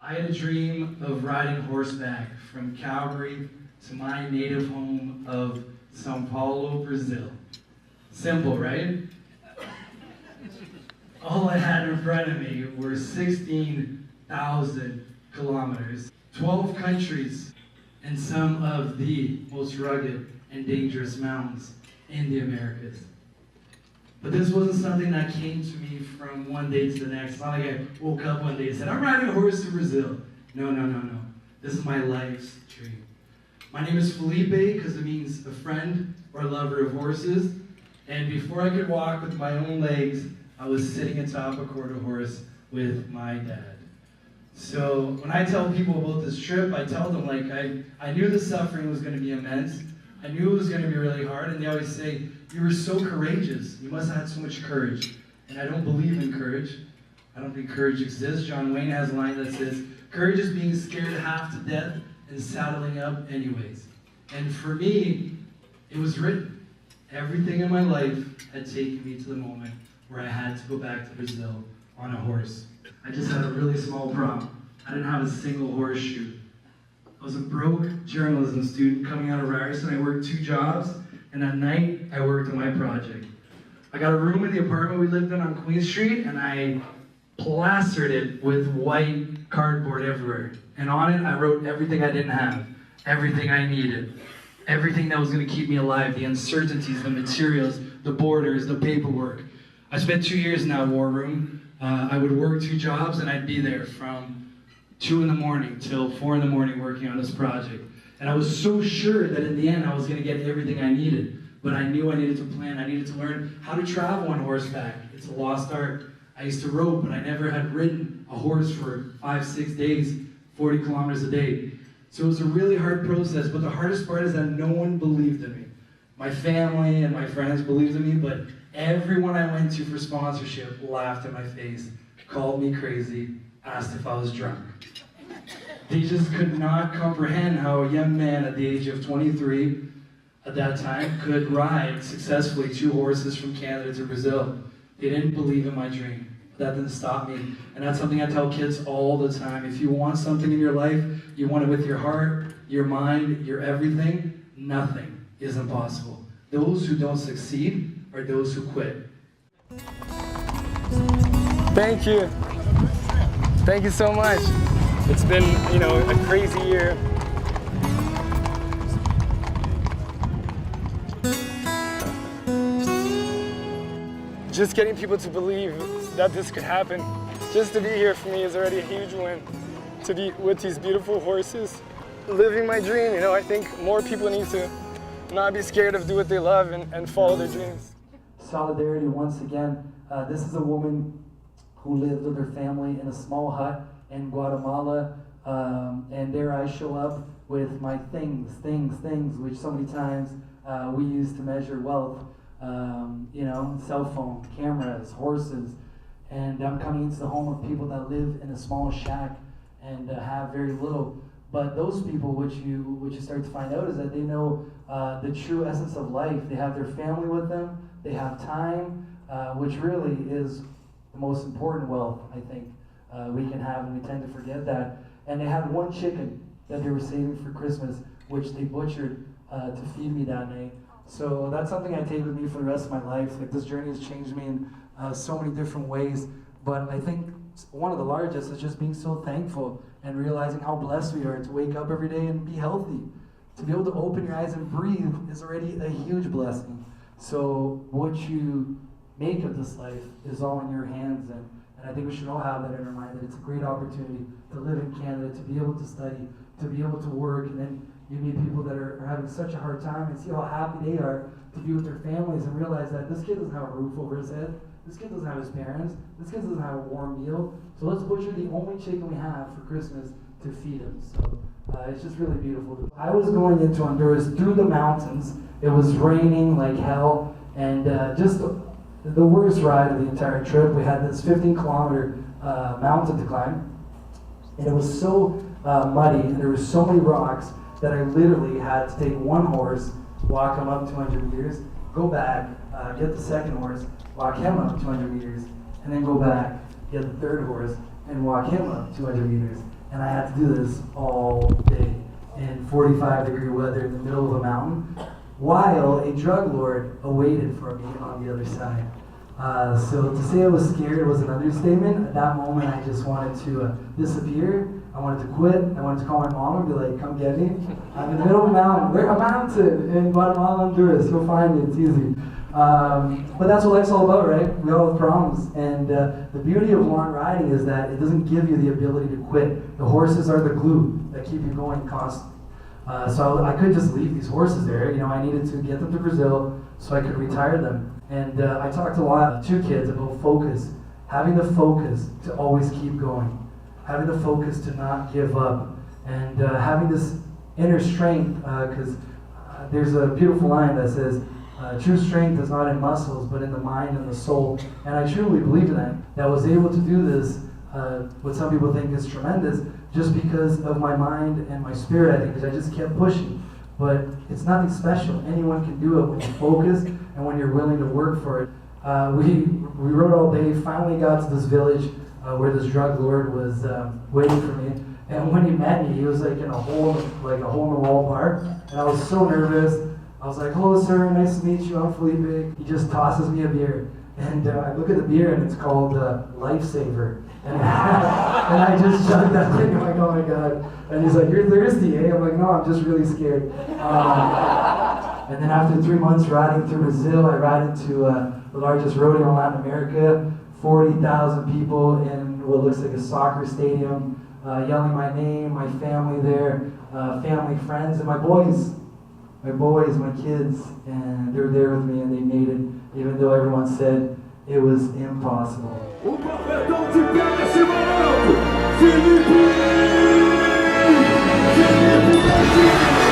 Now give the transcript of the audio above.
I had a dream of riding horseback from Calgary to my native home of São Paulo, Brazil. Simple, right? All I had in front of me were 16,000 kilometers, 12 countries, and some of the most rugged and dangerous mountains in the Americas. But this wasn't something that came to me from one day to the next. It's not like I woke up one day and said, I'm riding a horse to Brazil. No. This is my life's dream. My name is Filipe because it means a friend or lover of horses. And before I could walk with my own legs, I was sitting atop a quarter horse with my dad. So when I tell people about this trip, I tell them like I knew the suffering was going to be immense. I knew it was going to be really hard, and they always say, you were so courageous. You must have had so much courage. And I don't believe in courage. I don't think courage exists. John Wayne has a line that says, courage is being scared half to death and saddling up anyways. And for me, it was written. Everything in my life had taken me to the moment where I had to go back to Brazil on a horse. I just had a really small problem. I didn't have a single horseshoe. I was a broke journalism student coming out of Ryerson. I worked 2 jobs, and at night, I worked on my project. I got a room in the apartment we lived in on Queen Street, and I plastered it with white cardboard everywhere. And on it, I wrote everything I didn't have, everything I needed, everything that was going to keep me alive, the uncertainties, the materials, the borders, the paperwork. I spent 2 years in that war room. I would work 2 jobs, and I'd be there from 2 in the morning till 4 in the morning working on this project. And I was so sure that in the end I was going to get everything I needed. But I knew I needed to plan. I needed to learn how to travel on horseback. It's a lost art. I used to rope, but I never had ridden a horse for 5-6 days, 40 kilometers a day. So it was a really hard process, but the hardest part is that no one believed in me. My family and my friends believed in me, but everyone I went to for sponsorship laughed in my face, called me crazy, asked if I was drunk. They just could not comprehend how a young man at the age of 23 at that time could ride successfully 2 horses from Canada to Brazil. They didn't believe in my dream. That didn't stop me. And that's something I tell kids all the time. If you want something in your life, you want it with your heart, your mind, your everything, nothing is impossible. Those who don't succeed are those who quit. Thank you. Thank you so much. It's been, a crazy year. Just getting people to believe that this could happen. Just to be here for me is already a huge win. To be with these beautiful horses, living my dream. I think more people need to not be scared of do what they love and follow their dreams. Solidarity once again. This is a woman who lived with her family in a small hut in Guatemala, and there I show up with my things, which so many times we use to measure wealth. Cell phone, cameras, horses, and I'm coming into the home of people that live in a small shack and have very little. But those people, what you start to find out is that they know the true essence of life. They have their family with them. They have time, which really is the most important wealth, I think, we can have, and we tend to forget that. And they had 1 chicken that they were saving for Christmas, which they butchered to feed me that night. So that's something I take with me for the rest of my life. Like, this journey has changed me in so many different ways. But I think one of the largest is just being so thankful and realizing how blessed we are to wake up every day and be healthy. To be able to open your eyes and breathe is already a huge blessing. So what you make of this life is all in your hands, and I think we should all have that in our mind, that it's a great opportunity to live in Canada, to be able to study, to be able to work, and then you meet people that are having such a hard time and see how happy they are to be with their families and realize that this kid doesn't have a roof over his head, this kid doesn't have his parents, this kid doesn't have a warm meal, so let's butcher the only chicken we have for Christmas to feed him. So it's just really beautiful. I was going into Honduras through the mountains. It was raining like hell, and just the worst ride of the entire trip. We had this 15-kilometer mountain to climb, and it was so muddy, and there were so many rocks that I literally had to take 1 horse, walk him up 200 meters, go back, get the second horse, walk him up 200 meters, and then go back, get the third horse, and walk him up 200 meters. And I had to do this all day in 45-degree weather in the middle of a mountain, while a drug lord awaited for me on the other side. So to say I was scared was an understatement. At that moment, I just wanted to disappear. I wanted to quit. I wanted to call my mom and be like, come get me. I'm in the middle of a mountain. We're a mountain in Guatemala, Honduras. You'll find me. It's easy. But that's what life's all about, right? We all have problems. And the beauty of long riding is that it doesn't give you the ability to quit. The horses are the glue that keep you going constantly. So I couldn't just leave these horses there. You know, I needed to get them to Brazil so I could retire them. And I talked a lot to kids about focus, having the focus to always keep going, having the focus to not give up, and having this inner strength, because there's a beautiful line that says, true strength is not in muscles, but in the mind and the soul. And I truly believe in that I was able to do this, what some people think is tremendous, just because of my mind and my spirit, I think, because I just kept pushing. But it's nothing special. Anyone can do it when you focus and when you're willing to work for it. We rode all day, finally got to this village where this drug lord was waiting for me. And when he met me, he was like in a hole in the wall bar. And I was so nervous. I was like, hello sir, nice to meet you, I'm Filipe. He just tosses me a beer. And I look at the beer and it's called Lifesaver. And I just chugged that thing. I'm like, oh my God. And he's like, you're thirsty, eh? I'm like, no, I'm just really scared. And then after 3 months riding through Brazil, I ride into the largest rodeo in Latin America. 40,000 people in what looks like a soccer stadium, yelling my name, my family there, family, friends, and my boys, my kids, and they're there with me and they made it, even though everyone said it was impossible. Filipe Masetti Leite!